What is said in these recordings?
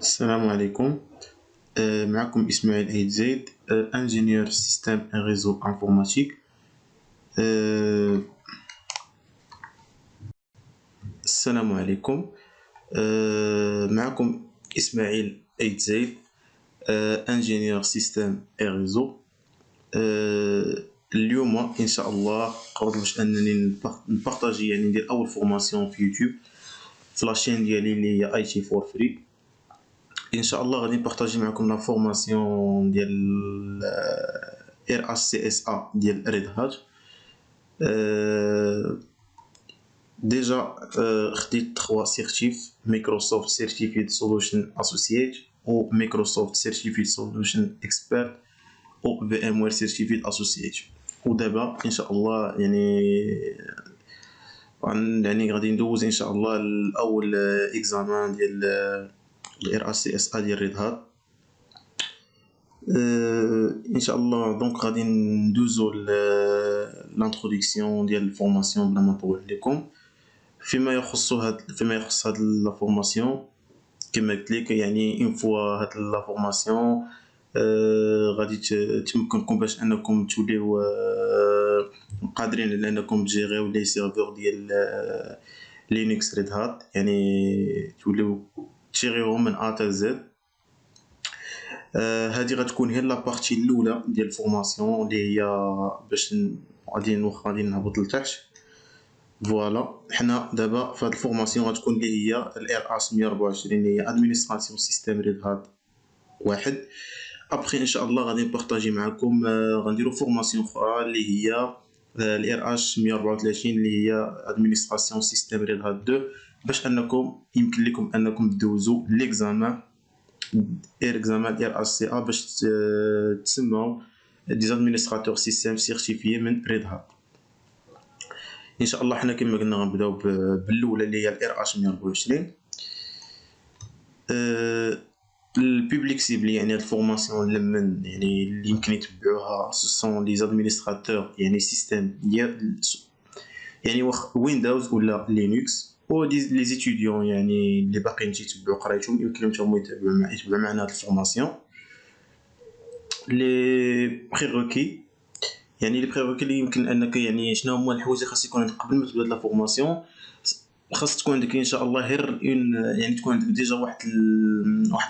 السلام عليكم. معكم إسماعيل أيد زيد، انجينيور سيستم ان ريزو انفورماتيك. آه، السلام عليكم. معكم إسماعيل أيد زيد، انجينيور سيستم ان ريزو. اليوم إن شاء الله قررت باش أنني نبارطاجي، يعني ندير أول فورماسيون في يوتيوب في لاشين ديالي اللي هي اي تي فور فري. ان شاء الله غادي نبارطاجي معكم لا فورماسيون ديال ار اس سي اس ا ديال ريد هات. ديجا خديت 3 سيرتيف: مايكروسوفت سيرتيفيد سولوشن اسوسييت، و مايكروسوفت سيرتيفيد سولوشن اكسبيرت، و في ام وير سيرتيفيد اسوسييت. ودابا ان شاء الله يعني غادي ندوز ان شاء الله الاول اكزامان ديال الار اس سي اس ا ديال ريد هات. ان شاء الله دونك غادي ندوزو لانتروداكسيون ديال الفورماسيون بلا ما نطول عليكم. فيما يخص هاد لا فورماسيون، كما قلت لك يعني اون فوا هاد لا فورماسيون غادي تمكنكم باش انكم توليو قادرين على انكم تجيريو لي سيرفور ديال لينكس ريد هات، يعني توليو تشيريوهم من ا تا زد. هذه غتكون هي لابارتي الاولى ديال الفورماسيون اللي هي باش غادي نهبط لتحت. فوالا، حنا دابا في هذه الفورماسيون غتكون اللي هي الار اس 124 اللي هي ادمينستراسيون سيستم ريد هات واحد. ابخي ان شاء الله غادي نبارطاجي معكم، غنديروا فورماسيون اخرى اللي هي الار اش 134 اللي هي ادمينستراسيون سيستم ريد هات 2، باش انكم يمكن لكم انكم تدوزوا ليكزامان اكزامان ار اس سي ا باش تسموا دي ادمينستراتور سيستم سيرتيفيي من ريد هات. ان شاء الله حنا كما قلنا غنبداو بالاولى اللي هي الار اش 124. البوبليك سيبل، يعني هاد الفورماسيون لمن يعني اللي يمكن يتبعوها سون لي زادمينستراتور يعني سيستم يعني واخ ويندوز ولا لينكس، و لي زيتيديون يعني اللي باقيين تيتبعوا قرايتهم يمكن لهم يتبعوا معنا هاد الفورماسيون. لي بريروكي، يعني لي بريروكي اللي يمكن انك يعني شنو هما الحوايج اللي خاص يكون عندك قبل ما تبدا لا فورماسيون. خاص تكون عندك ان شاء الله غير يعني تكون عندك ديجا واحد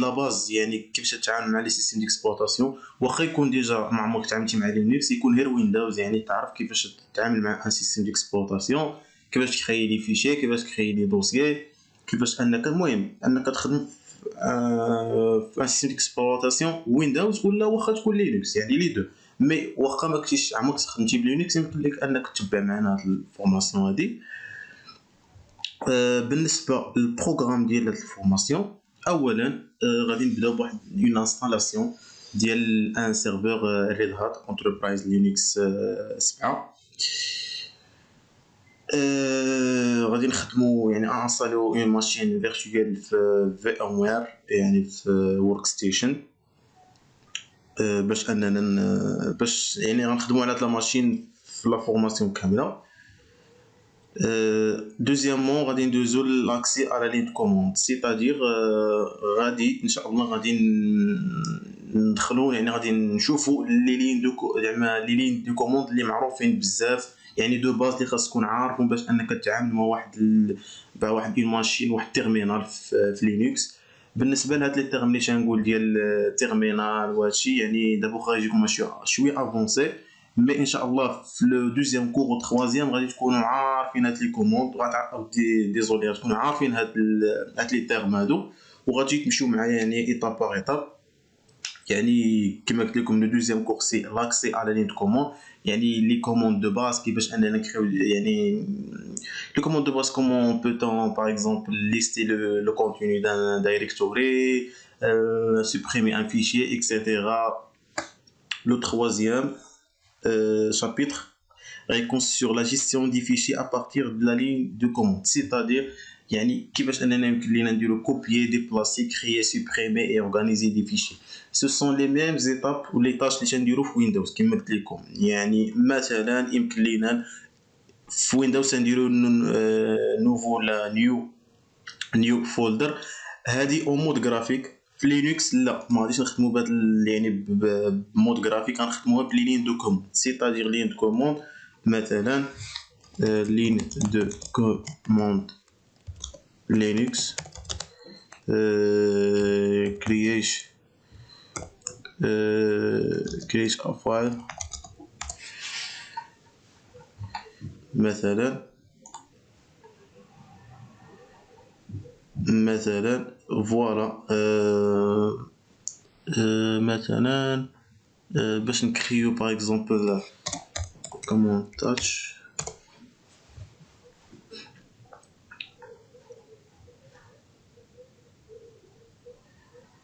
لا باز، يعني كيفاش تتعامل مع لي سيستيم ديكسبلوطاسيون. واخا يكون ديجا ما عمرك تعاملتي مع لينكس، يكون غير ويندوز، يعني تعرف كيفاش تتعامل مع ان سيستيم ديكسبلوطاسيون، كيفاش تخيي لي فيشي، كيفاش تخيي لي دوسيي، كيفاش انك المهم انك تخدم في ان سيستيم ديكسبلوطاسيون ويندوز ولا واخا تكون لينكس، يعني لي دو. مي واخا ما كنتيش عمرك خدمتي بلينكس يمكن لك انك تتبع معنا هاد الفورماسيون هادي. بالنسبه للبروغرام ديال هاد الفورماسيون، اولا غادي نبداو بواحد اون انستالاسيون ديال ان سيرفور ريد هات انتربرايز لينكس 7. غادي نخدمو يعني انستاليو اون ماشين فيرتوال في ام وير، يعني في ورك ستيشن، باش اننا باش يعني غنخدمو على هاد لا ماشين في لا فورماسيون كامله. دوزيامون غادي ندوزو لاكسي على لين كوموند، سيتادير غادي ان شاء الله غادي ندخلو، يعني غادي نشوفو لي لين دو زعما لي لين دو كوموند اللي معروفين بزاف، يعني دو باز اللي خاص تكون عارفهم باش انك تتعامل مع واحد اون ماشين، واحد تيرمينال في لينكس. بالنسبه لهاد لي تيرم اللي تنقول ديال تيرمينال وهادشي، يعني دابا واخا يجيكم ماشي شويه افونسي، مي ان شاء الله في لو دوزيام كور و تخوازيام غادي تكونوا عارفين هاد لي كوموند، غاتعرفوا ديزولي تكونوا عارفين هاد لي تيرم هادو، وغادي تمشيو معايا يعني ايطاب باغ ايطاب. يعني كما قلت لكم لو دوزيام كور سي لاكسي على لين كوموند، يعني لي كوموند دو باز كيفاش اننا نكريو يعني لي كوموند دو باز. كومون بوتون باغ اكزومبل ليستي لو كونتوني دان دايريكتوري، supprimer un fichier, etc. Le troisième chapitre réponse sur la gestion des fichiers à partir de la ligne de commande, c'est-à-dire يعني كيفاش اننا يمكن لينا نديرو copier, déplacer, créer, supprimer et organiser des fichiers. Ce sont les mêmes étapes ou les tâches اللي تنديرو في ويندوز كما قلت لكم. يعني مثلا يمكن لينا في ويندوز نديرو نوفو لا نيو فولدر، هادي او مود جرافيك. في لينكس لا، ما غاديش نخدمو بهاد يعني بمود جرافيك، غنخدموها بلي لين دو كوموند. سيتادير لين دو كوموند مثلا لين دو كوموند لينكس create a file مثلا فوالا مثلا باش نكريو باغ اكزومبل كومون تاتش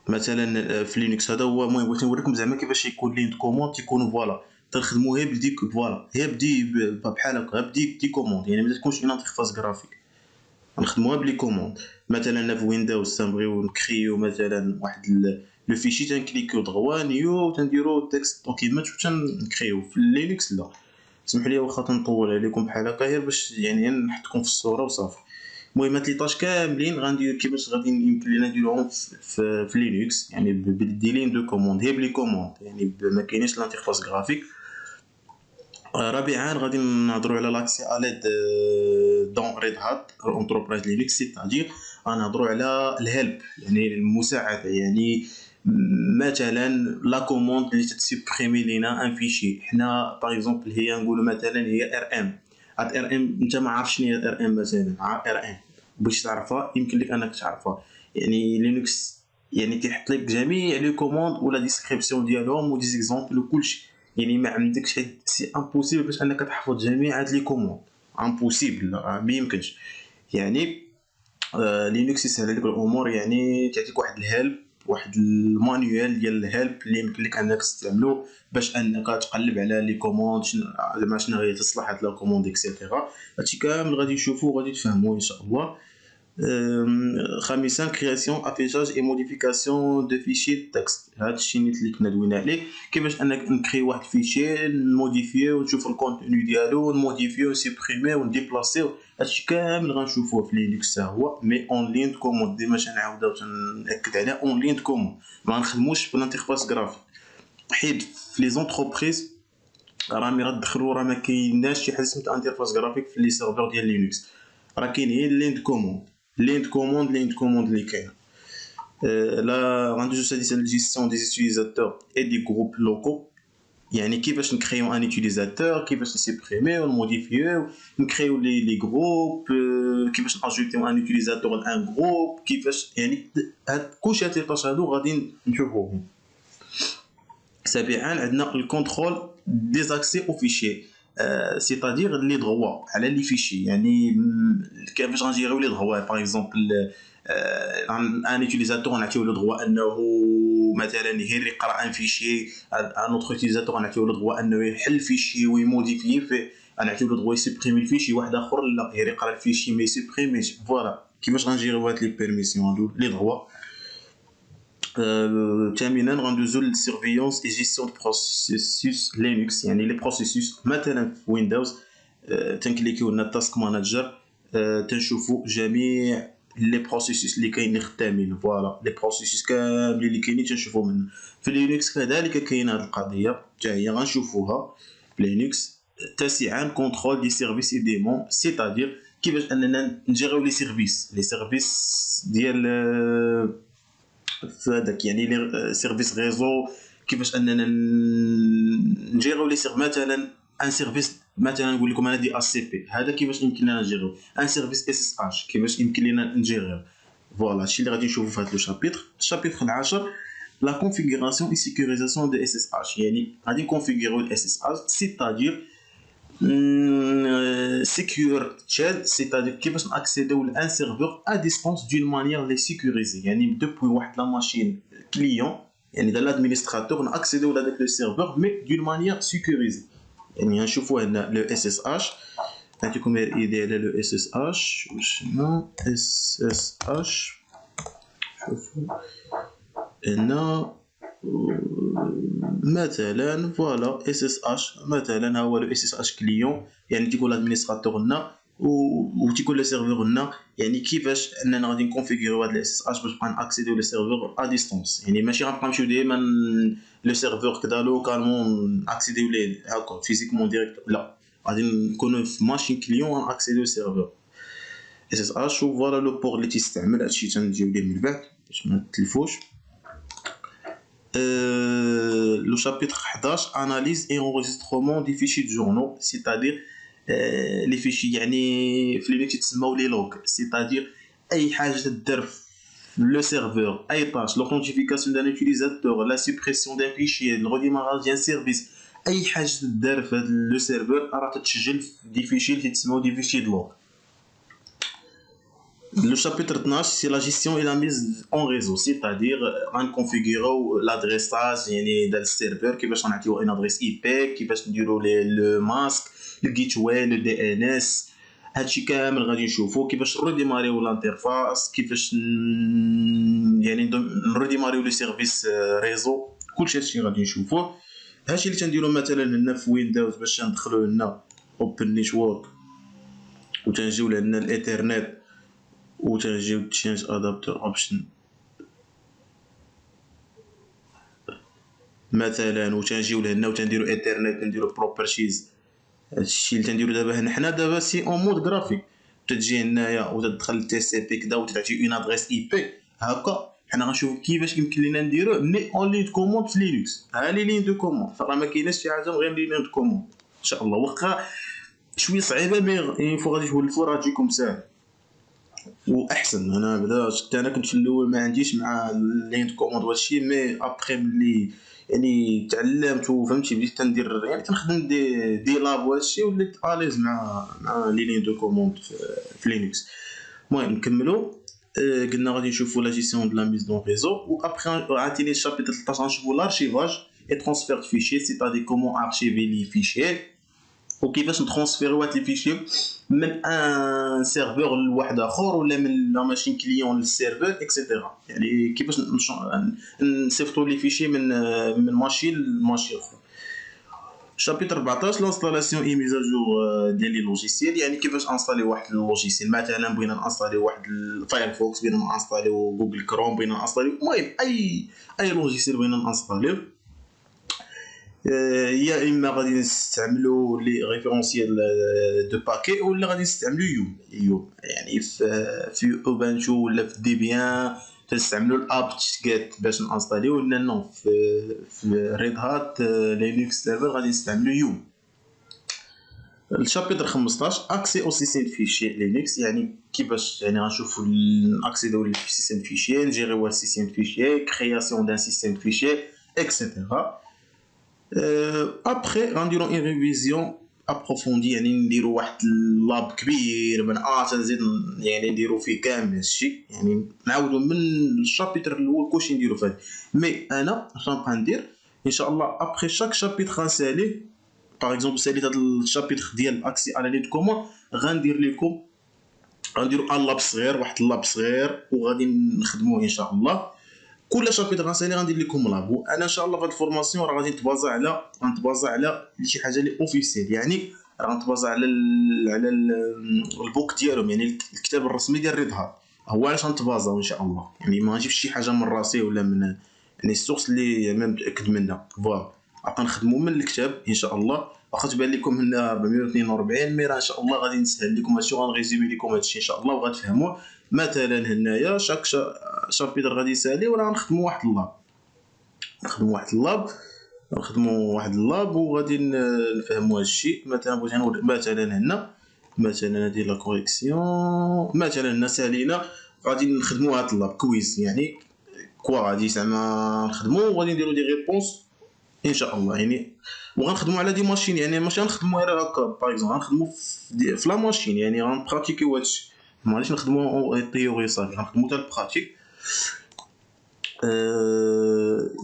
مثلا في لينكس. هذا هو المهم، بغيت نوريكم زعما كيفاش يكون لين كوموند تيكون فوالا تنخدمو غير بديك فوالا، هي بدي بحال هكا بدي دي كوموند، يعني ما تكونش اون انترفاس جرافيك، نخدموها بلي كوموند. مثلا في ويندوز تنبغيو نكريو مثلا واحد لو فيشي، تنكليكيو دغوا نيو تنديرو تكست دوكيمنت وتنكريو. في لينكس لا. سمحوا لي واخا تنطول عليكم بحال هكا غير باش يعني نحطكم في الصوره وصافي. المهم هاد لي طاش كاملين غندير كيفاش غادي يمكن لينا نديروهم في لينكس، يعني بدي لين دو كوموند، هي بلي كوموند يعني ما كاينينش الانترفاس جرافيك. رابعا غادي نهضروا على لاكسي اليد دون ريد هات انتربرايز لينكس، سيتادير غنهضروا على الهيلب يعني المساعده. يعني مثلا لا كوموند اللي تسبريمي لينا ان فيشي، حنا باغ اكزومبل هي نقولوا مثلا هي ار ام. هاد ار ام انت ما عارفش شنو هي ار ام، مثلا ار ام باش تعرفها يمكن لك انك تعرفها. يعني لينكس يعني تيحط لك جميع لي كوموند ولا ديسكريبسيون ديالهم ودي زيكزامبل وكلشي، يعني ما عندكش سي امبوسيبل باش انك تحفظ جميع هاد لي كوموند، امبوسيبل ما يمكنش. يعني لينكس يسهل لك الامور، يعني تعطيك واحد الهيلب، واحد المانيوال ديال الهيلب اللي يمكن لك انك تستعملو باش انك تقلب على لي كوموند، زعما شنو هي تصلح هاد لا كوموند اكسيتيرا. هادشي كامل غادي تشوفو وغادي تفهموه ان شاء الله. خامسا كرياسيون افيشاج اي موديفيكاسيون دو فيشي تكست. هذا الشيء اللي كنا دوينا عليه، كيفاش انك نكري واحد الفيشي نموديفيو ونشوف الكونتوني ديالو ونموديفيو ونسيبريمي ونديبلاسيو. هادشي كامل غنشوفوه في لينكس هو مي اون لين كوموند. ديما نعاودو تنأكد على اون لين كوموند، ما نخدموش بالانترفاس جرافيك. حيت في لي زونتربريز راهم غتدخلوا راه ما كايناش شي حاجه سميتها انترفاس جرافيك في لي سيرفور ديال لينكس، راه كاين هي لين كوموند. لين كوموند اللي كاين لا غندوزو سادسا الجيستيون دي زوتيليزاتور اي دي جروب لوكو. يعني كيفاش نكريو ان يوتيليزاتور، كيفاش نسيبريميو ونموديفيو، نكريو لي جروب، كيفاش ناجوتيو ان يوتيليزاتور لان جروب، كيفاش يعني هاد كلشي هاد لي طاش هادو غادي نشوفوهم. سابعا عندنا الكونترول دي زاكسي او فيشي، سيتادير لي دروا على لي فيشي. يعني كيفاش غنجيريو لي دروا باغ اكزومبل ان يوتيليزاتور نعطيو له دروا انه مثلا غير يقرا ان فيشي، ان اوتر يوتيليزاتور نعطيو له دروا انه يحل فيشي ويموديفي فيه، نعطيو له دروا يسبريمي الفيشي. واحد اخر لا، غير يقرا الفيشي ما يسبريميش. فوالا كيفاش غنجيريو هاد لي بيرميسيون هادو لي دروا. ثامنا غندوزو للسيرفيونس اي جيستيون دو بروسيسوس لينكس. يعني لي بروسيسوس مثلا في ويندوز تنكليكيو لنا تاسك ماناجر، تنشوفو جميع لي بروسيسوس اللي كاينين خدامين. فوالا لي بروسيسوس كاملين اللي كاينين تنشوفو منهم. في لينكس كذلك كاينه هذه القضيه حتى هي غنشوفوها في لينكس. تاسعا كونترول دي سيرفيس اي ديمون، سيتادير كيفاش اننا نجيريو لي سيرفيس ديال في هذاك يعني لي سيرفيس ريزو. كيفاش اننا نجيريو لي سيرفيس، مثلا ان سيرفيس مثلا نقول لكم انا دي اس سي بي، هذا كيفاش يمكن لنا نجيريو ان سيرفيس اس اس اش، كيفاش يمكن لنا نجيريو. فوالا هادشي اللي غادي نشوفو في هذا لو شابيتر. الشابيتر العاشر لا كونفيغوراسيون اي سيكوريزاسيون دو اس اس اش. يعني غادي نكونفيغوريو الاس اس اش، سيتادير سيكيور تشاد، سيتادير كيفاش ناكسيديو لان سيرفور ا ديستونس دون مانيير لي سيكوريزي. يعني دوبوي واحد لا ماشين كليون يعني دا لادمينستراتور ناكسيديو لهذاك لو سيرفور مي دون مانيير سيكوريزي. يعني غنشوفوا هنا لو اس اس اش، نعطيكم غير ايدي على لو اس اس اش. شنو اس اس اش؟ شوفوا هنا مثلا فوالا اس اس اش مثلا، ها هو لو اس اس اش كليون، يعني تيكون لادمينستراتور لنا وتيكون لو سيرفور لنا يعني كيفاش اننا غادي نكونفيغوريو هاد الاس اس اش باش نبقى ناكسيديو لو سيرفور ا ديستونس. يعني ماشي غنبقى نمشيو ديما لو سيرفور كدا لوكالمون اكسيديو ليه هكا فيزيكمون ديريكت، لا غادي نكونوا في ماشين كليون اكسيديو سيرفور اس اس اش. وفوالا لو بور اللي تيستعمل هادشي تنجيو ليه من بعد باش ما تلفوش. Le chapitre 11 analyse et enregistrement des fichiers de journaux, c'est-à-dire les fichiers يعني في لينكس يتسموا لي لوغ، c'est-à-dire اي حاجه تدار في لو سيرفور، اي طاش، l'authenentification d'un utilisateur, la suppression d'un fichier, le redémarrage d'un service، اي حاجه تدار في هذا لو سيرفور راه تتسجل في دي فيشي اللي تسموا دي فيشي de log. Le chapitre 12 c'est la gestion et la mise en réseau, c'est-à-dire غنكونفيغوريو l'adressage يعني ديال السيرفور، كيفاش غنعطيو ان ادريس اي بي، كيفاش نديرو لو ماسك، لو جيت واي، لو دي ان اس، هادشي كامل غادي نشوفو. كيفاش نريديماريو لانترفاس، كيفاش يعني نريديماريو لو سيرفيس ريزو، كلشي هادشي غادي نشوفوه. هادشي اللي تنديرو مثلا هنا في ويندوز باش ندخلو هنا اوبن نيتورك وتنجيو لهنا الايثرنت وتنجيو تشينج ادابتر اوبشن مثلا، وتنجيو لهنا وتنديرو ايثرنت نديرو بروبرتيز. هادشي اللي تنديرو دابا حنا دابا سي اون مود غرافيك، تجي هنايا وتدخل تي سي بي كدا وتعطي اون ادريس اي بي هكا. حنا غنشوفو كيفاش يمكن لينا نديروه مي اون لين دو كوموند في لينكس. ها لي لين دو كوموند راه ما كايناش شي حاجه غير لي لين دو كوموند ان شاء الله، واخا شويه صعيبه مي فو غادي تولفو راه تجيكم ساهل واحسن. انا بدا شفت انا كنت في الاول ما عنديش مع لين دو كوموند وهادشي، مي ابخي ملي يعني تعلمت وفهمتي بديت تندير يعني تنخدم دي لاب وهادشي وليت اليز مع لي لين دو كوموند في لينكس. المهم نكملوا. قلنا غادي نشوفوا لا جيستيون دو لا ميز دون ريزو، و ابخي عاوتاني الشابيتر 13 غنشوفوا لارشيفاج اي ترانسفير دو فيشي، سيتادير كومون ارشيفي لي فيشي وكيفاش نترانسفيرو هاد لي فيشي من ان سيرفور لواحد اخر ولا من لا ماشين كليون للسيرفور اكسيتيرا. يعني كيفاش نصيفطوا لي فيشي من ماشين لماشين اخرى. شابيتر 14 لانستالاسيون اي ميزا جور ديال لي لوجيسيال، يعني كيفاش انستالي واحد اللوجيسيال. مثلا بغينا نانستالي واحد الفايرفوكس، بغينا نانستاليو جوجل كروم، بغينا نانستاليو المهم اي لوجيسيال بغينا نانستاليو. يا اما غادي نستعملوا لي ريفيرونسيال دو باكي ولا غادي نستعملوا يوم يعني في اوبانتو ولا في ديبيان تنستعملوا الابت جيت باش نانستاليو، ولا نو في ريد هات لينكس سيرفر غادي نستعملوا يوم. الشابيتر 15 اكسي او سيستم فيشي لينكس، يعني كيفاش يعني غنشوفوا اكسيدو للسيستم فيشي، نجيريو السيستم فيشي، كرياسيون دان سيستم فيشي اكسيتيرا. ابخي غنديرو اون ريفيزيون ابروفوندي، يعني نديرو واحد اللاب كبير من تنزيد يعني نديرو فيه كامل هادشي، يعني نعاودو من الشابيتر الاول كلشي نديرو فيه. مي انا اش غنبقى ندير ان شاء الله ابخي شاك شابيتر غنساليه. باغ اكزومبل ساليت هاد الشابيتر ديال اكسي على ليد كومون، غندير لكم غنديرو ان لاب صغير، واحد اللاب صغير وغادي نخدموه ان شاء الله. كل شابيتر غنسالي غندير لكم لابو. انا ان شاء الله في هاد الفورماسيون راه غادي نتبازا على شي حاجه لي اوفيسيال، يعني راه غنتبازا على البوك ديالهم، يعني الكتاب الرسمي ديال ريد هات هو علاش غنتبازا ان شاء الله. يعني ما نجيبش شي حاجه من راسي ولا من يعني السورس اللي ما متاكد منها. فوالا غادي نخدموا من الكتاب ان شاء الله. واخا تبان لكم هنا 442 مي راه ان شاء الله غادي نسهل لكم هادشي وغنريزومي لكم هادشي ان شاء الله وغتفهموه. مثلا هنايا شاك شابيتر غادي يسالي وراه نخدموا واحد اللاب وغادي نفهموا هادشي. مثلا بغيت نوري مثلا هنا مثلا هذه لا كوريكسيون، مثلا هنا سالينا غادي نخدموا هاد اللاب كويز، يعني كوا غادي زعما نخدموا وغادي نديروا دي ريبونس ان شاء الله. يعني وغنخدموا على دي ماشين، يعني ماشي غنخدموا غير هكا باغ اكزومبل غنخدموا في لا ماشين، يعني غنبراتيكيو هادشي، ما غاديش نخدموا تيوري صافي، غنخدموا حتى البراتيك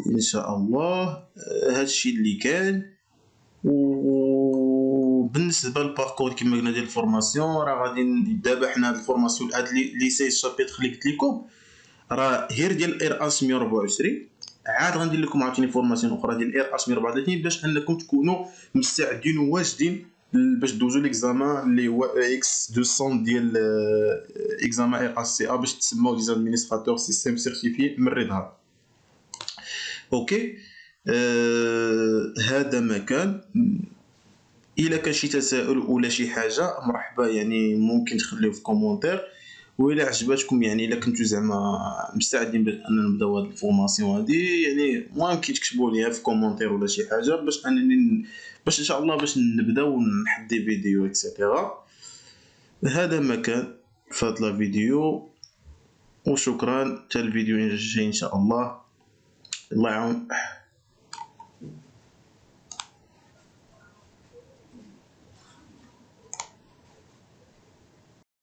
ان شاء الله. هادشي اللي كان. وبالنسبه للباركور كما قلنا ديال الفورماسيون راه غادي دابا حنا هاد الفورماسيون هاد لي 16 شابيتر اللي قلت لكم راه غير ديال اير اس 124. عاد غندير لكم عاوتاني فورماسيون اخرى ديال اير اس 134 باش انكم تكونوا مستعدين وواجدين باش دوزو ليكزامان اللي هو اكس 200 ديال اكزامان ار اس سي ا باش تسماو دي زادمينستراتور سيستيم سيرتيفي من الرضا. اوكي. هذا ما كان. الا كان شي تساؤل ولا شي حاجه مرحبا يعني ممكن تخليوه في كومونتير. وإلا عجباتكم يعني الا كنتو زعما مستعدين باش اننا نبداو هاد الفورماسيون هادي يعني المهم كي تكتبوا ليها في كومونتير ولا شي حاجه باش انني باش ان شاء الله باش نبداو نحدي فيديو اكسيتيرا. هذا ما كان في هاد لا فيديو وشكرا. حتى الفيديو الجاي ان شاء الله. الله يعاون.